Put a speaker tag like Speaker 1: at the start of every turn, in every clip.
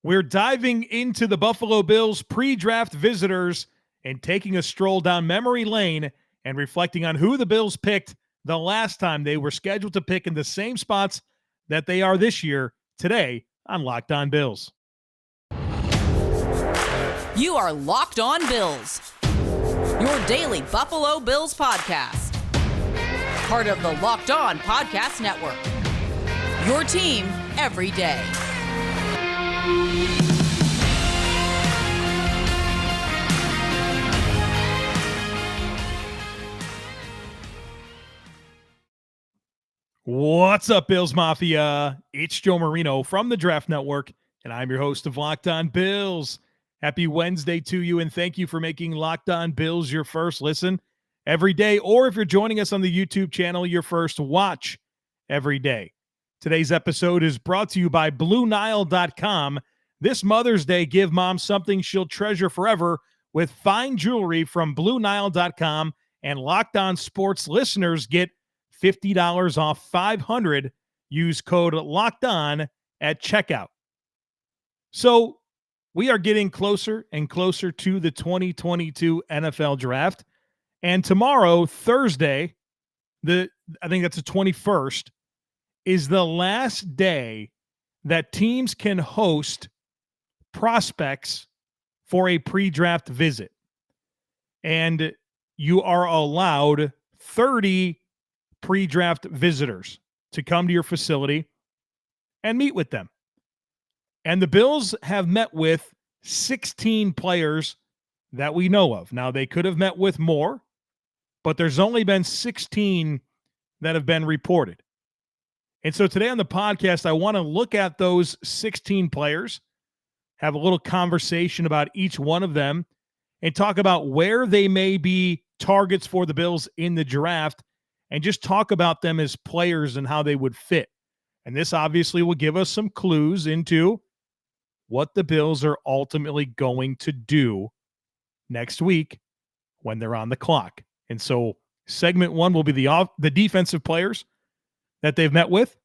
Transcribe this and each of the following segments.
Speaker 1: We're diving into the Buffalo Bills pre-draft visitors and taking a stroll down memory lane and reflecting on who the Bills picked the last time they were scheduled to pick in the same spots that they are this year, today on Locked On Bills.
Speaker 2: You are Locked On Bills, your daily Buffalo Bills podcast. Part of the Locked On Podcast Network, your team every day.
Speaker 1: What's up, Bills Mafia? It's Joe Marino from the Draft Network, and I'm your host of Locked On Bills. Happy Wednesday to you, and thank you for making Locked On Bills your first listen every day, or if you're joining us on the YouTube channel, your first watch every day. Today's episode is brought to you by BlueNile.com. This Mother's Day, give mom something she'll treasure forever with fine jewelry from BlueNile.com, and Locked On Sports listeners get $50 off $500. Use code LOCKEDON at checkout. So we are getting closer and closer to the 2022 NFL Draft. And tomorrow, Thursday, I think that's the 21st, is the last day that teams can host prospects for a pre-draft visit. And you are allowed 30 pre-draft visitors to come to your facility and meet with them. And the Bills have met with 16 players that we know of. Now, they could have met with more, but there's only been 16 that have been reported. And so today on the podcast, I want to look at those 16 players, have a little conversation about each one of them, and talk about where they may be targets for the Bills in the draft, and just talk about them as players and how they would fit. And this obviously will give us some clues into what the Bills are ultimately going to do next week when they're on the clock. And so segment one will be the defensive players that they've met with.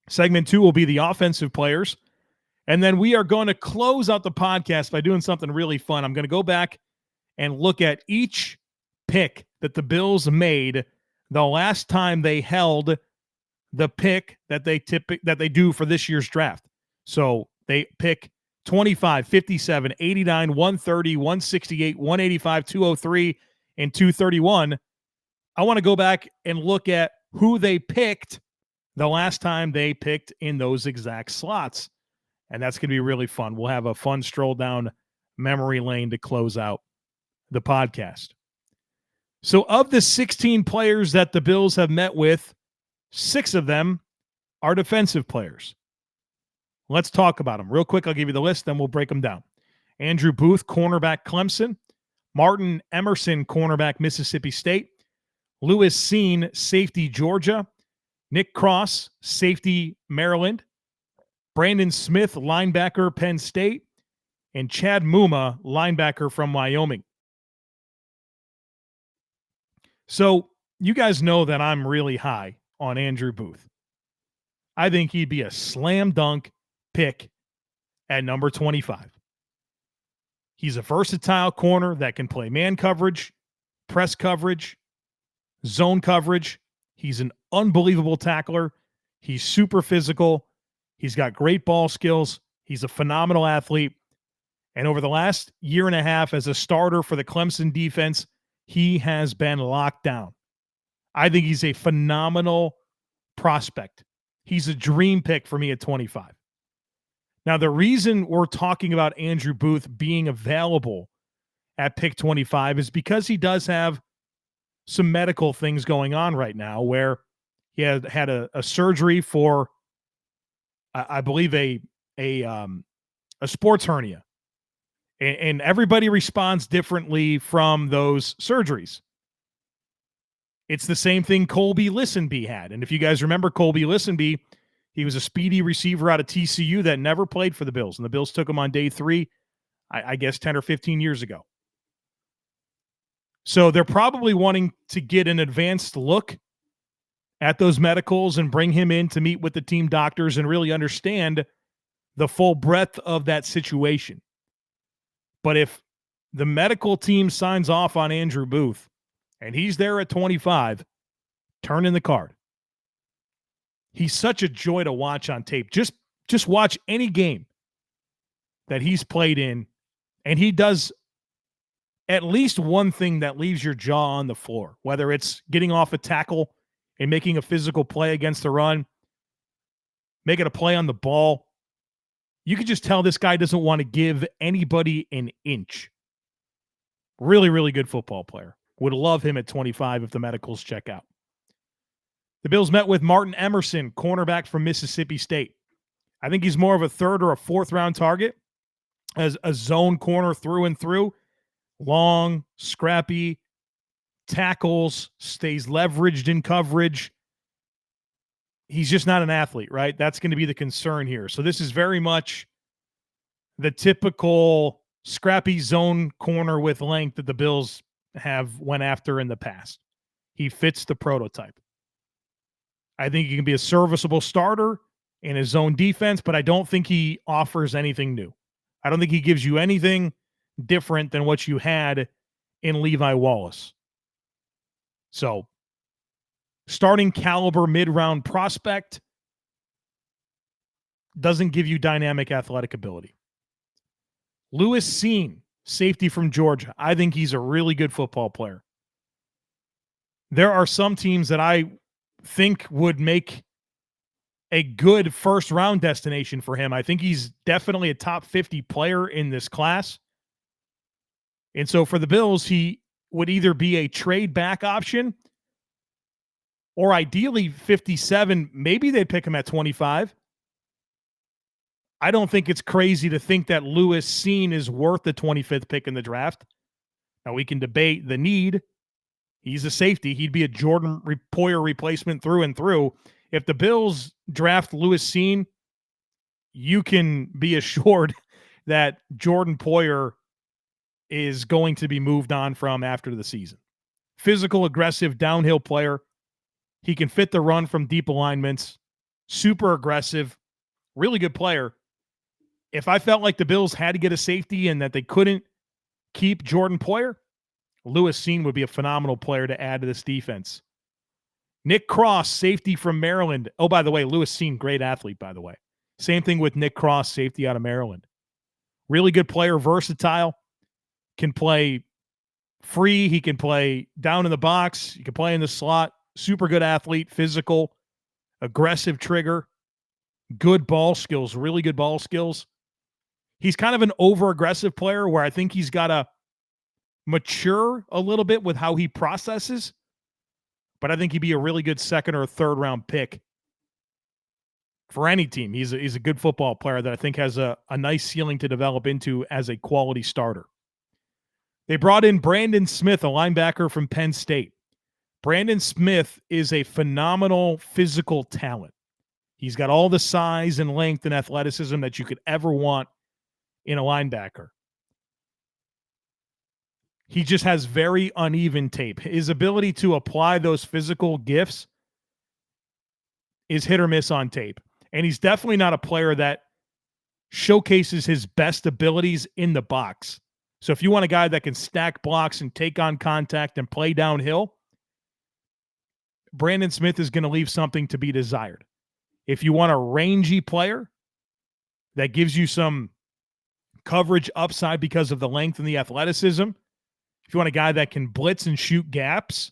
Speaker 1: Segment two will be the offensive players. And then we are going to close out the podcast by doing something really fun. I'm going to go back and look at each pick that the Bills made the last time they held the pick that they do for this year's draft. So they pick 25, 57, 89, 130, 168, 185, 203, and 231. I want to go back and look at who they picked the last time they picked in those exact slots. And that's going to be really fun. We'll have a fun stroll down memory lane to close out the podcast. So of the 16 players that the Bills have met with, 6 of them are defensive players. Let's talk about them. Real quick, I'll give you the list, then we'll break them down. Andrew Booth, cornerback, Clemson. Martin Emerson, cornerback, Mississippi State. Lewis Seen, safety, Georgia. Nick Cross, safety, Maryland. Brandon Smith, linebacker, Penn State. And Chad Mumma, linebacker from Wyoming. So you guys know that I'm really high on Andrew Booth. I think he'd be a slam dunk pick at number 25. He's a versatile corner that can play man coverage, press coverage, zone coverage. He's an unbelievable tackler. He's super physical. He's got great ball skills. He's a phenomenal athlete. And over the last year and a half as a starter for the Clemson defense, he has been locked down. I think he's a phenomenal prospect. He's a dream pick for me at 25. Now, the reason we're talking about Andrew Booth being available at pick 25 is because he does have some medical things going on right now where he had a surgery for, I believe, a sports hernia. And everybody responds differently from those surgeries. It's the same thing Colby Listenby had. And if you guys remember Colby Listenby, he was a speedy receiver out of TCU that never played for the Bills. And the Bills took him on day 3, I guess 10 or 15 years ago. So they're probably wanting to get an advanced look at those medicals and bring him in to meet with the team doctors and really understand the full breadth of that situation. But if the medical team signs off on Andrew Booth and he's there at 25, turn in the card. He's such a joy to watch on tape. Just watch any game that he's played in, and he does at least one thing that leaves your jaw on the floor, whether it's getting off a tackle and making a physical play against the run, making a play on the ball. You could just tell this guy doesn't want to give anybody an inch. Really, really good football player. Would love him at 25 if the medicals check out. The Bills met with Martin Emerson, cornerback from Mississippi State. I think he's more of a third or a fourth round target as a zone corner through and through. Long, scrappy, tackles, stays leveraged in coverage. He's just not an athlete, right? That's going to be the concern here. So this is very much the typical scrappy zone corner with length that the Bills have went after in the past. He fits the prototype. I think he can be a serviceable starter in his zone defense, but I don't think he offers anything new. I don't think he gives you anything different than what you had in Levi Wallace. So, starting caliber mid-round prospect doesn't give you dynamic athletic ability. Lewis Seen, safety from Georgia. I think he's a really good football player. There are some teams that I think would make a good first-round destination for him. I think he's definitely a top 50 player in this class. And so for the Bills, he would either be a trade back option or ideally 57. Maybe they'd pick him at 25. I don't think it's crazy to think that Lewis Seen is worth the 25th pick in the draft. Now, we can debate the need. He's a safety. He'd be a Jordan Poyer replacement through and through. If the Bills draft Lewis Seen, you can be assured that Jordan Poyer is going to be moved on from after the season. Physical, aggressive, downhill player. He can fit the run from deep alignments. Super aggressive. Really good player. If I felt like the Bills had to get a safety and that they couldn't keep Jordan Poyer, Lewis Seen would be a phenomenal player to add to this defense. Nick Cross, safety from Maryland. Oh, by the way, Lewis Seen, great athlete, by the way. Same thing with Nick Cross, safety out of Maryland. Really good player, versatile. Can play free. He can play down in the box. He can play in the slot. Super good athlete, physical, aggressive trigger, good ball skills, really good ball skills. He's kind of an over-aggressive player where I think he's got to mature a little bit with how he processes, but I think he'd be a really good second or third round pick for any team. He's a good football player that I think has a nice ceiling to develop into as a quality starter. They brought in Brandon Smith, a linebacker from Penn State. Brandon Smith is a phenomenal physical talent. He's got all the size and length and athleticism that you could ever want in a linebacker. He just has very uneven tape. His ability to apply those physical gifts is hit or miss on tape. And he's definitely not a player that showcases his best abilities in the box. So if you want a guy that can stack blocks and take on contact and play downhill, Brandon Smith is going to leave something to be desired. If you want a rangy player that gives you some coverage upside because of the length and the athleticism, if you want a guy that can blitz and shoot gaps,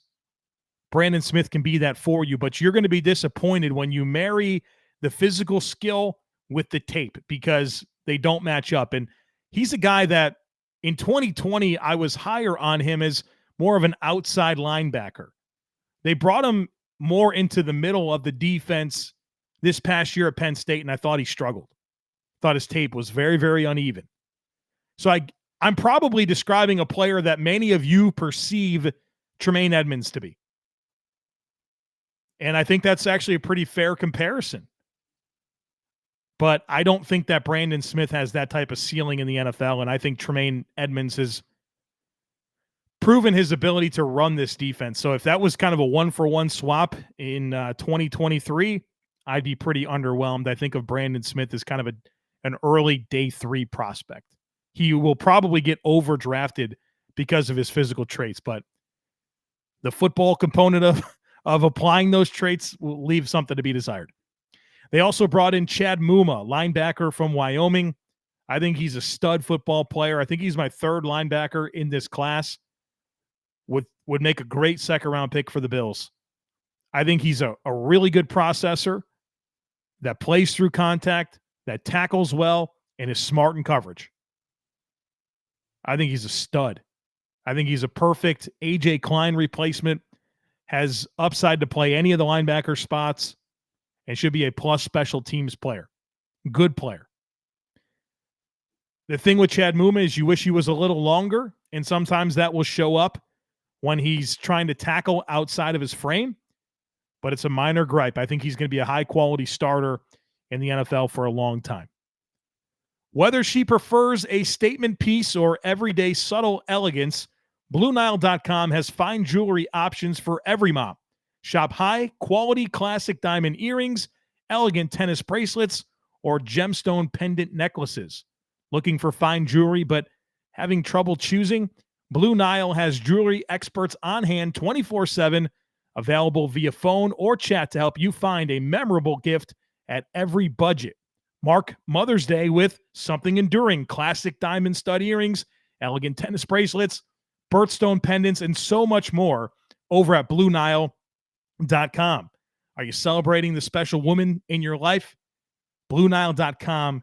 Speaker 1: Brandon Smith can be that for you. But you're going to be disappointed when you marry the physical skill with the tape because they don't match up. And he's a guy that in 2020, I was higher on him as more of an outside linebacker. They brought him more into the middle of the defense this past year at Penn State, and I thought he struggled. Thought his tape was very, very uneven. So I'm probably describing a player that many of you perceive Tremaine Edmunds to be. And I think that's actually a pretty fair comparison. But I don't think that Brandon Smith has that type of ceiling in the NFL, and I think Tremaine Edmunds has proven his ability to run this defense. So if that was kind of a one-for-one swap in 2023, I'd be pretty underwhelmed. I think of Brandon Smith as kind of an early day 3 prospect. He will probably get overdrafted because of his physical traits, but the football component of applying those traits will leave something to be desired. They also brought in Chad Mumma, linebacker from Wyoming. I think he's a stud football player. I think he's my third linebacker in this class. Would make a great second-round pick for the Bills. I think he's a really good processor that plays through contact, that tackles well, and is smart in coverage. I think he's a stud. I think he's a perfect A.J. Klein replacement, has upside to play any of the linebacker spots, and should be a plus special teams player. Good player. The thing with Chad Mumma is you wish he was a little longer, and sometimes that will show up when he's trying to tackle outside of his frame, but it's a minor gripe. I think he's going to be a high-quality starter in the NFL for a long time. Whether she prefers a statement piece or everyday subtle elegance, BlueNile.com has fine jewelry options for every mom. Shop high-quality classic diamond earrings, elegant tennis bracelets, or gemstone pendant necklaces. Looking for fine jewelry but having trouble choosing? Blue Nile has jewelry experts on hand 24/7, available via phone or chat to help you find a memorable gift at every budget. Mark Mother's Day with something enduring: classic diamond stud earrings, elegant tennis bracelets, birthstone pendants, and so much more over at BlueNile.com. Are you celebrating the special woman in your life? BlueNile.com.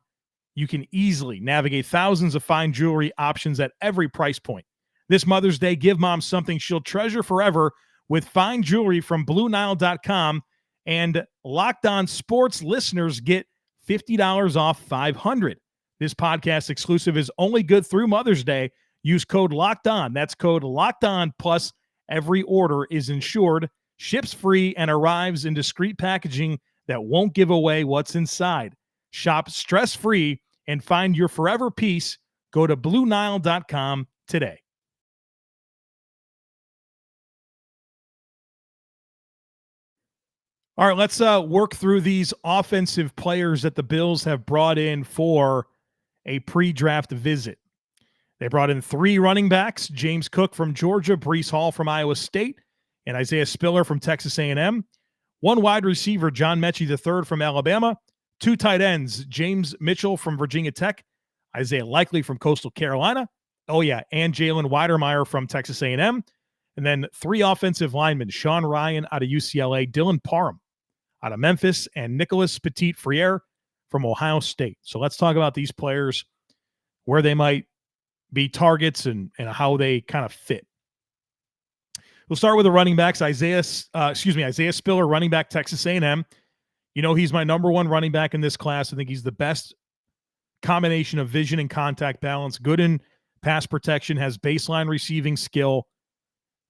Speaker 1: You can easily navigate thousands of fine jewelry options at every price point. This Mother's Day, give mom something she'll treasure forever with fine jewelry from BlueNile.com. And Locked On Sports listeners get $50 off $500. This podcast exclusive is only good through Mother's Day. Use code Locked On. That's code Locked On. Plus, every order is insured, ships free, and arrives in discreet packaging that won't give away what's inside. Shop stress-free and find your forever piece. Go to BlueNile.com today. All right, let's work through these offensive players that the Bills have brought in for a pre-draft visit. They brought in 3 running backs: James Cook from Georgia, Breece Hall from Iowa State, and Isaiah Spiller from Texas A&M. 1 wide receiver, John Metchie III from Alabama. 2 tight ends, James Mitchell from Virginia Tech, Isaiah Likely from Coastal Carolina. Oh, yeah, and Jalen Weidermeier from Texas A&M. And then 3 offensive linemen, Sean Ryan out of UCLA, Dylan Parham out of Memphis, and Nicholas Petit-Frere from Ohio State. So let's talk about these players, where they might be targets and how they kind of fit. We'll start with the running backs. Isaiah Spiller, running back, Texas A&M. You know, he's my number 1 running back in this class. I think he's the best combination of vision and contact balance, good in pass protection, has baseline receiving skill,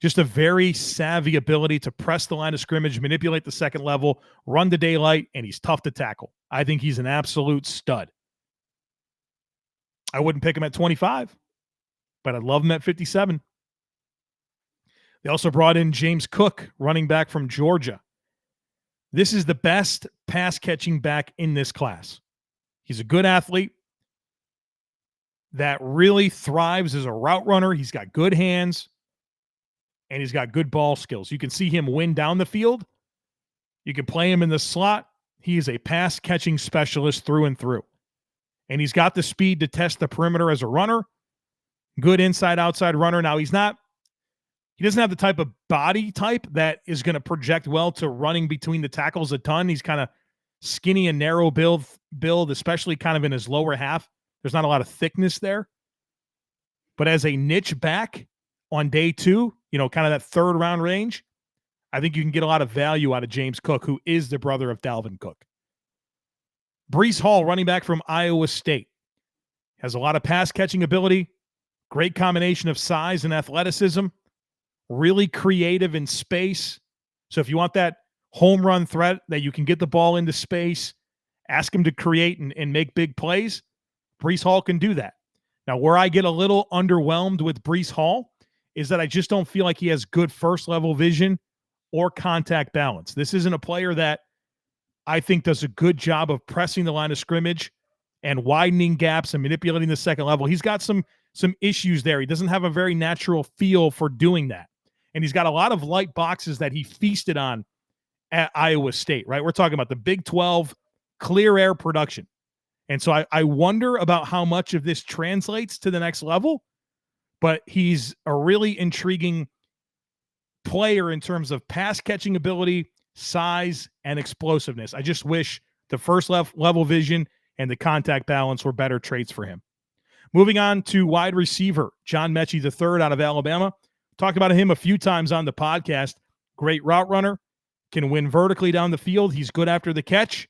Speaker 1: just a very savvy ability to press the line of scrimmage, manipulate the second level, run to daylight, and he's tough to tackle. I think he's an absolute stud. I wouldn't pick him at 25, but I'd love him at 57. They also brought in James Cook, running back from Georgia. This is the best pass-catching back in this class. He's a good athlete that really thrives as a route runner. He's got good hands, and he's got good ball skills. You can see him win down the field. You can play him in the slot. He is a pass-catching specialist through and through. And he's got the speed to test the perimeter as a runner. Good inside-outside runner. Now, he doesn't have the type of body type that is going to project well to running between the tackles a ton. He's kind of skinny and narrow build, especially kind of in his lower half. There's not a lot of thickness there. But as a niche back on day 2, kind of that third round range, I think you can get a lot of value out of James Cook, who is the brother of Dalvin Cook. Breece Hall, running back from Iowa State, has a lot of pass catching ability, great combination of size and athleticism, really creative in space. So if you want that home run threat that you can get the ball into space, ask him to create and make big plays, Breece Hall can do that. Now, where I get a little underwhelmed with Breece Hall is that I just don't feel like he has good first-level vision or contact balance. This isn't a player that I think does a good job of pressing the line of scrimmage and widening gaps and manipulating the second level. He's got some issues there. He doesn't have a very natural feel for doing that. And he's got a lot of light boxes that he feasted on at Iowa State, right? We're talking about the Big 12 clear air production. And so I wonder about how much of this translates to the next level, but he's a really intriguing player in terms of pass catching ability, size, and explosiveness. I just wish the first level vision and the contact balance were better traits for him. Moving on to wide receiver, John Metchie III out of Alabama. Talked about him a few times on the podcast. Great route runner, can win vertically down the field. He's good after the catch.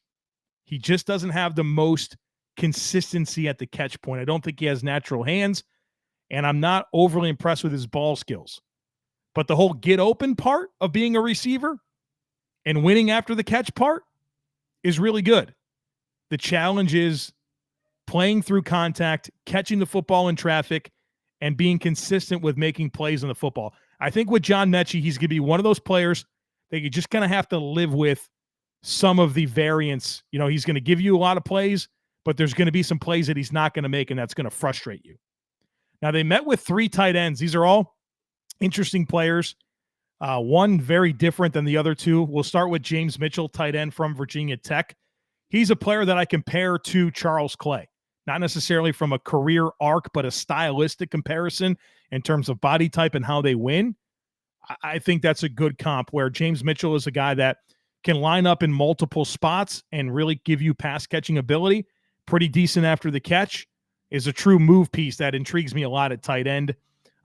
Speaker 1: He just doesn't have the most consistency at the catch point. I don't think he has natural hands, and I'm not overly impressed with his ball skills. But the whole get open part of being a receiver and winning after the catch part is really good. The challenge is playing through contact, catching the football in traffic, and being consistent with making plays on the football. I think with John Metchie, he's going to be one of those players that you just kind of have to live with some of the variance. You know, he's going to give you a lot of plays, but there's going to be some plays that he's not going to make, and that's going to frustrate you. Now, they met with 3 tight ends. These are all interesting players. One very different than the other 2. We'll start with James Mitchell, tight end from Virginia Tech. He's a player that I compare to Charles Clay. Not necessarily from a career arc, but a stylistic comparison in terms of body type and how they win. I think that's a good comp, where James Mitchell is a guy that can line up in multiple spots and really give you pass catching ability. Pretty decent after the catch. Is a true move piece that intrigues me a lot at tight end.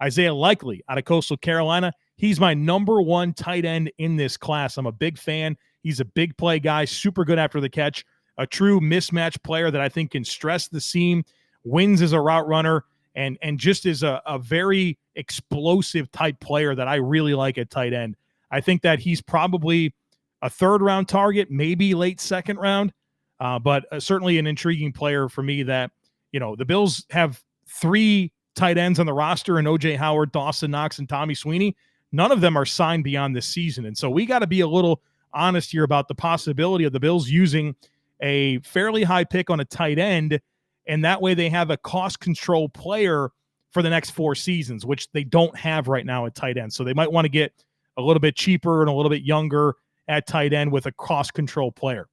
Speaker 1: Isaiah Likely out of Coastal Carolina. He's my number 1 tight end in this class. I'm a big fan. He's a big play guy, super good after the catch. A true mismatch player that I think can stress the seam, wins as a route runner, and just is a very explosive type player that I really like at tight end. I think that he's probably a 3rd-round target, maybe late 2nd round, but certainly an intriguing player for me that, you know, the Bills have 3 tight ends on the roster, and O.J. Howard, Dawson Knox, and Tommy Sweeney. None of them are signed beyond this season. And so we got to be a little honest here about the possibility of the Bills using a fairly high pick on a tight end, and that way they have a cost control player for the next 4 seasons, which they don't have right now at tight end. So they might want to get a little bit cheaper and a little bit younger at tight end with a cost control player.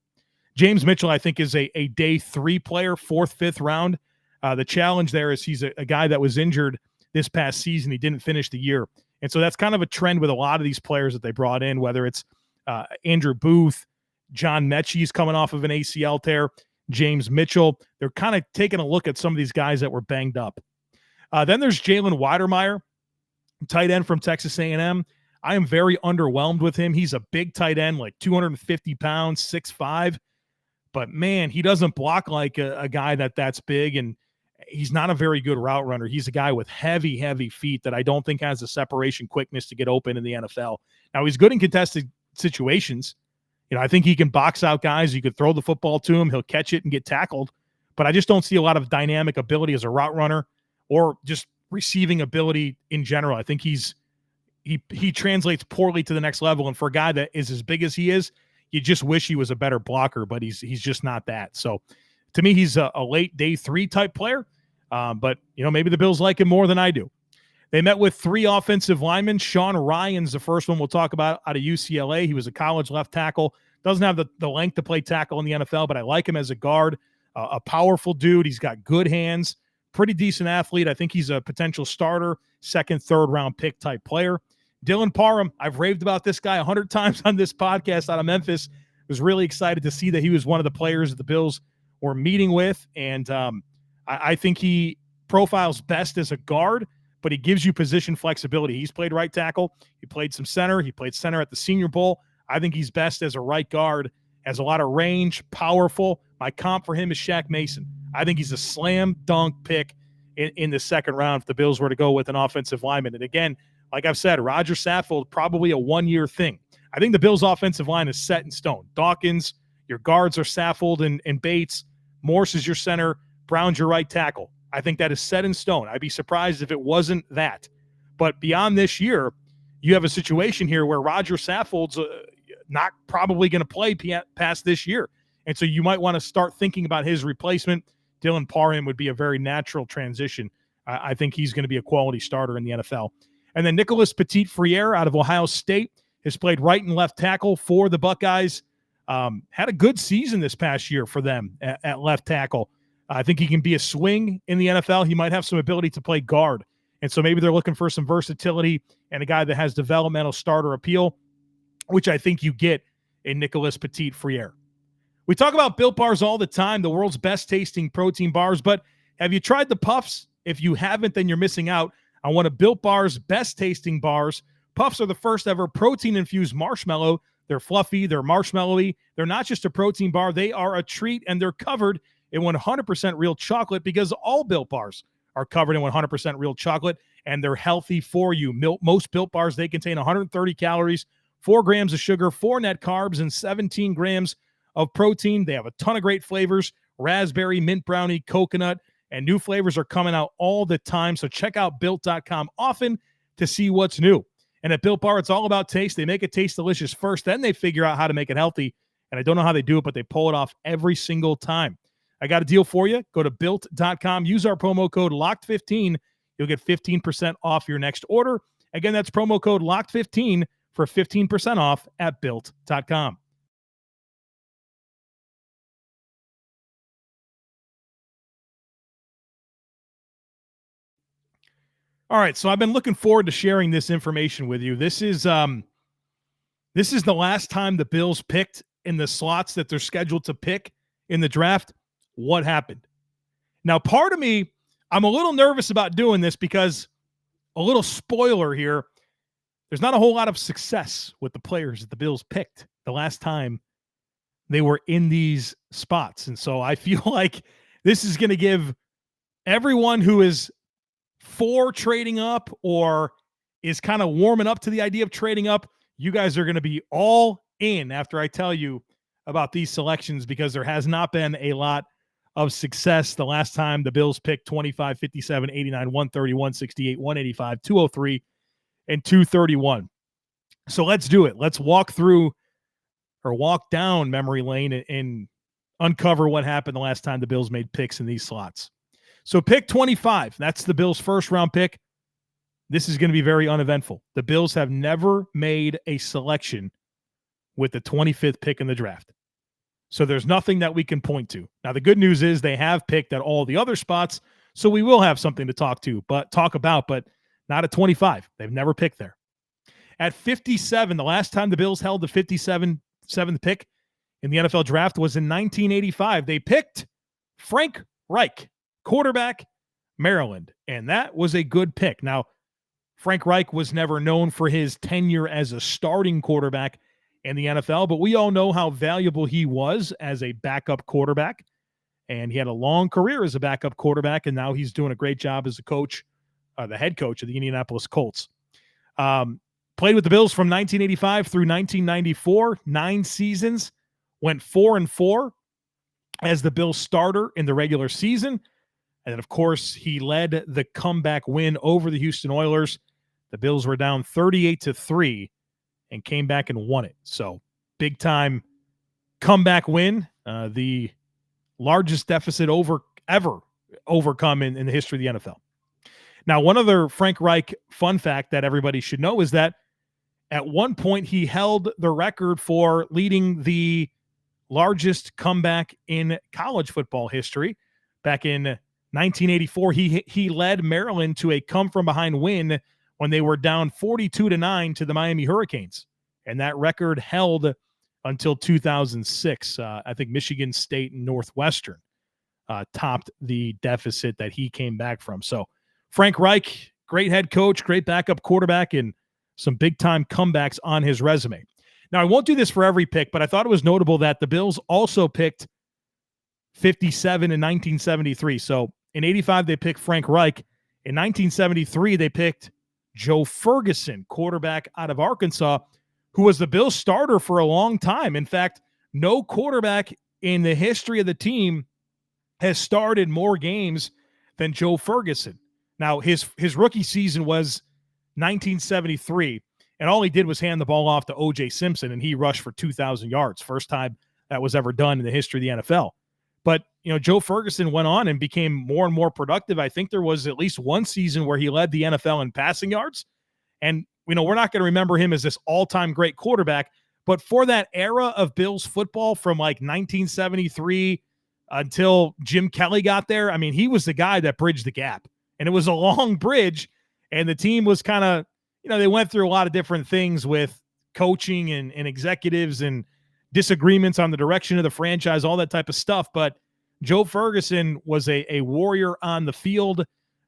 Speaker 1: James Mitchell, I think, is a day 3 player, 4th, 5th round. The challenge there is he's a guy that was injured this past season. He didn't finish the year. And so that's kind of a trend with a lot of these players that they brought in, whether it's Andrew Booth, John Metchie's coming off of an ACL tear, James Mitchell. They're kind of taking a look at some of these guys that were banged up. Then there's Jalen Weidermeier, tight end from Texas A&M. I am very underwhelmed with him. He's a big tight end, like 250 pounds, 6'5". But, man, he doesn't block like a guy that's big, and he's not a very good route runner. He's a guy with heavy, heavy feet that I don't think has the separation quickness to get open in the NFL. Now, he's good in contested situations. You know, I think he can box out guys. You could throw the football to him. He'll catch it and get tackled. But I just don't see a lot of dynamic ability as a route runner or just receiving ability in general. I think he translates poorly to the next level. And for a guy that is as big as he is, you just wish he was a better blocker, but he's just not that. So to me, he's a late day 3 type player. But, you know, maybe the Bills like him more than I do. They met with 3 offensive linemen. Sean Ryan's the first one we'll talk about out of UCLA. He was a college left tackle. Doesn't have the length to play tackle in the NFL, but I like him as a guard. A powerful dude. He's got good hands. Pretty decent athlete. I think he's a potential starter, 2nd, 3rd round pick type player. Dylan Parham, I've raved about this guy 100 times on this podcast out of Memphis. Was really excited to see that he was one of the players that the Bills were meeting with. And I think he profiles best as a guard, but he gives you position flexibility. He's played right tackle. He played some center. He played center at the Senior Bowl. I think he's best as a right guard, has a lot of range, powerful. My comp for him is Shaq Mason. I think he's a slam dunk pick in the 2nd round if the Bills were to go with an offensive lineman. And again, like I've said, Roger Saffold, probably a 1-year thing. I think the Bills' offensive line is set in stone. Dawkins, your guards are Saffold and Bates. Morse is your center. Brown's your right tackle. I think that is set in stone. I'd be surprised if it wasn't that. But beyond this year, you have a situation here where Roger Saffold's not probably going to play past this year. And so you might want to start thinking about his replacement. Dylan Parham would be a very natural transition. I think he's going to be a quality starter in the NFL. And then Nicholas Petit-Frere out of Ohio State has played right and left tackle for the Buckeyes. Had a good season this past year for them at left tackle. I think he can be a swing in the NFL. He might have some ability to play guard. And so maybe they're looking for some versatility and a guy that has developmental starter appeal, which I think you get in Nicholas Petit-Frere. We talk about Built Bars all the time, the world's best tasting protein bars, but have you tried the Puffs? If you haven't, then you're missing out on one of Built Bar's best tasting bars. Puffs are the first ever protein-infused marshmallow. They're fluffy, they're marshmallowy. They're not just a protein bar, they are a treat, and they're covered in 100% real chocolate because all Built Bars are covered in 100% real chocolate, and they're healthy for you. Most Built Bars, they contain 130 calories, 4 grams of sugar, 4 net carbs, and 17 grams of protein. They have a ton of great flavors: raspberry, mint brownie, coconut, and new flavors are coming out all the time. So check out Built.com often to see what's new. And at Built Bar, it's all about taste. They make it taste delicious first, then they figure out how to make it healthy. And I don't know how they do it, but they pull it off every single time. I got a deal for you. Go to Built.com. Use our promo code LOCKED15. You'll get 15% off your next order. Again, that's promo code LOCKED15 for 15% off at Built.com. All right, so I've been looking forward to sharing this information with you. This is the last time the Bills picked in the slots that they're scheduled to pick in the draft. What happened? Now, part of me, I'm a little nervous about doing this because, a little spoiler here, there's not a whole lot of success with the players that the Bills picked the last time they were in these spots. And so I feel like this is going to give everyone who is for trading up or is kind of warming up to the idea of trading up, you guys are going to be all in after I tell you about these selections, because there has not been a lot of success the last time the Bills picked 25, 57, 89, 130, 168, 185, 203, and 231. So let's do it. Let's walk through or walk down memory lane and uncover what happened the last time the Bills made picks in these slots. So pick 25, that's the Bills' first round pick. This is going to be very uneventful. The Bills have never made a selection with the 25th pick in the draft. So there's nothing that we can point to. Now, the good news is they have picked at all the other spots, so we will have something to talk about, but not at 25. They've never picked there. At 57, the last time the Bills held the 57th pick in the NFL draft was in 1985. They picked Frank Reich, quarterback, Maryland, and that was a good pick. Now, Frank Reich was never known for his tenure as a starting quarterback in the NFL, but we all know how valuable he was as a backup quarterback, and he had a long career as a backup quarterback, and now he's doing a great job as a coach, the head coach of the Indianapolis Colts. Played with the Bills from 1985 through 1994, 9 seasons, went 4-4 as the Bills starter in the regular season. And then, of course, he led the comeback win over the Houston Oilers. The Bills were down 38-3 and came back and won it. So big-time comeback win, the largest deficit ever overcome in the history of the NFL. Now, one other Frank Reich fun fact that everybody should know is that at one point he held the record for leading the largest comeback in college football history. Back in 1984, he led Maryland to a come-from-behind win when they were down 42-9 to the Miami Hurricanes. And that record held until 2006. I think Michigan State and Northwestern topped the deficit that he came back from. So Frank Reich, great head coach, great backup quarterback, and some big-time comebacks on his resume. Now, I won't do this for every pick, but I thought it was notable that the Bills also picked 57 in 1973. So in 85, they picked Frank Reich. In 1973, they picked Joe Ferguson, quarterback out of Arkansas, who was the Bills starter for a long time. In fact, no quarterback in the history of the team has started more games than Joe Ferguson. Now, his rookie season was 1973, and all he did was hand the ball off to O.J. Simpson, and he rushed for 2,000 yards. First time that was ever done in the history of the NFL. But, Joe Ferguson went on and became more and more productive. I think there was at least one season where he led the NFL in passing yards. And, we're not going to remember him as this all-time great quarterback. But for that era of Bills football from like 1973 until Jim Kelly got there, I mean, he was the guy that bridged the gap. And it was a long bridge. And the team was kind of, they went through a lot of different things with coaching and executives and disagreements on the direction of the franchise, all that type of stuff. But Joe Ferguson was a warrior on the field,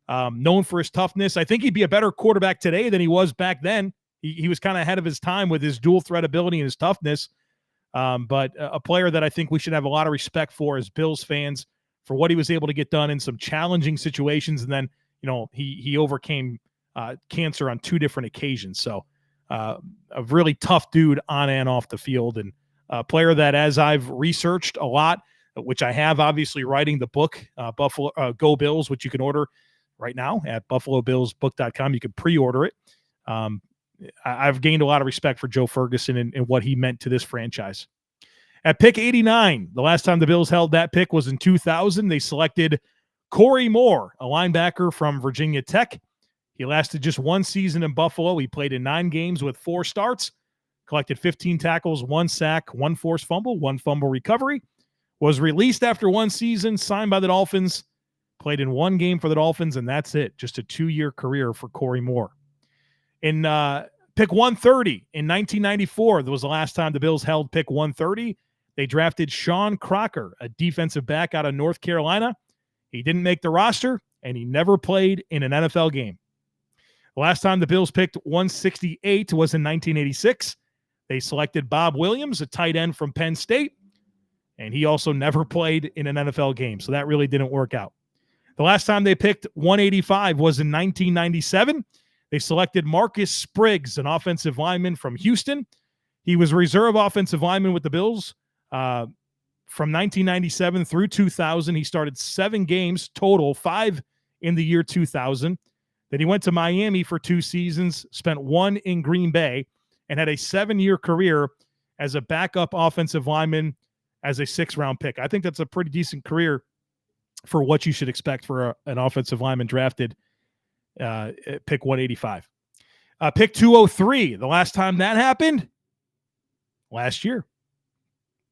Speaker 1: known for his toughness. I think he'd be a better quarterback today than he was back then. He was kind of ahead of his time with his dual threat ability and his toughness. But a player that I think we should have a lot of respect for as Bills fans for what he was able to get done in some challenging situations. And then, he overcame cancer on 2 different occasions. So a really tough dude on and off the field, and a player that, as I've researched a lot, which I have, obviously writing the book, Buffalo Go Bills, which you can order right now at buffalobillsbook.com. You can pre-order it. I've gained a lot of respect for Joe Ferguson and what he meant to this franchise. At pick 89, the last time the Bills held that pick was in 2000. They selected Corey Moore, a linebacker from Virginia Tech. He lasted just 1 season in Buffalo. He played in 9 games with 4 starts, collected 15 tackles, 1 sack, 1 forced fumble, 1 fumble recovery, was released after 1 season, signed by the Dolphins, played in 1 game for the Dolphins, and that's it. Just a 2-year career for Corey Moore. In pick 130 in 1994, that was the last time the Bills held pick 130. They drafted Sean Crocker, a defensive back out of North Carolina. He didn't make the roster, and he never played in an NFL game. The last time the Bills picked 168 was in 1986. They selected Bob Williams, a tight end from Penn State, and he also never played in an NFL game, so that really didn't work out. The last time they picked 185 was in 1997. They selected Marcus Spriggs, an offensive lineman from Houston. He was a reserve offensive lineman with the Bills from 1997 through 2000. He started 7 games total, 5 in the year 2000. Then he went to Miami for 2 seasons, spent 1 in Green Bay, and had a 7-year career as a backup offensive lineman as a 6th-round pick. I think that's a pretty decent career for what you should expect for an offensive lineman drafted pick 185. Pick 203, the last time that happened, last year.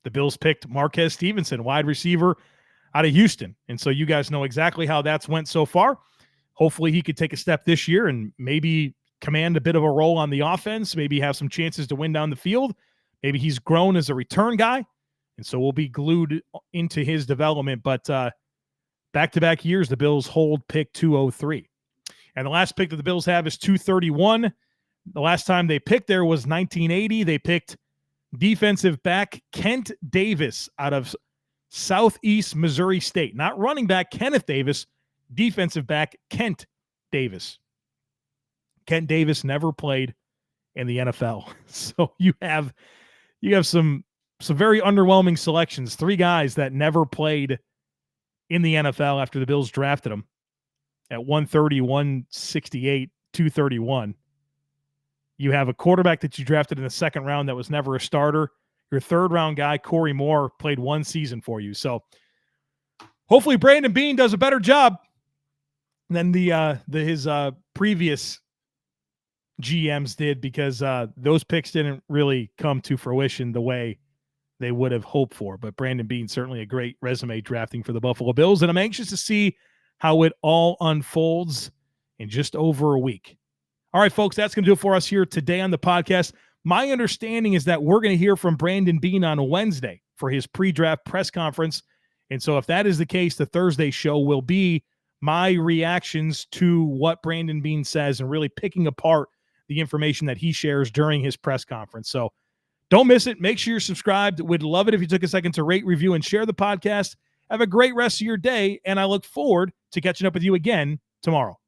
Speaker 1: The Bills picked Marquez Stevenson, wide receiver out of Houston. And so you guys know exactly how that's went so far. Hopefully he could take a step this year and maybe command a bit of a role on the offense, maybe have some chances to win down the field. Maybe he's grown as a return guy, and so we'll be glued into his development. But back-to-back years, the Bills hold pick 203. And the last pick that the Bills have is 231. The last time they picked there was 1980. They picked defensive back Kent Davis out of Southeast Missouri State. Not running back Kenneth Davis, defensive back Kent Davis. Kent Davis never played in the NFL. So you have some very underwhelming selections. 3 guys that never played in the NFL after the Bills drafted them at 130, 168, 231. You have a quarterback that you drafted in the 2nd round that was never a starter. Your 3rd-round guy, Corey Moore, played 1 season for you. So hopefully Brandon Beane does a better job than his previous GMs did, because those picks didn't really come to fruition the way they would have hoped for. But Brandon Beane, certainly a great resume drafting for the Buffalo Bills, and I'm anxious to see how it all unfolds in just over a week. All right, folks, that's going to do it for us here today on the podcast. My understanding is that we're going to hear from Brandon Beane on Wednesday for his pre-draft press conference. And so if that is the case, the Thursday show will be my reactions to what Brandon Beane says and really picking apart the information that he shares during his press conference. So don't miss it. Make sure you're subscribed. We'd love it if you took a second to rate, review, and share the podcast. Have a great rest of your day, and I look forward to catching up with you again tomorrow.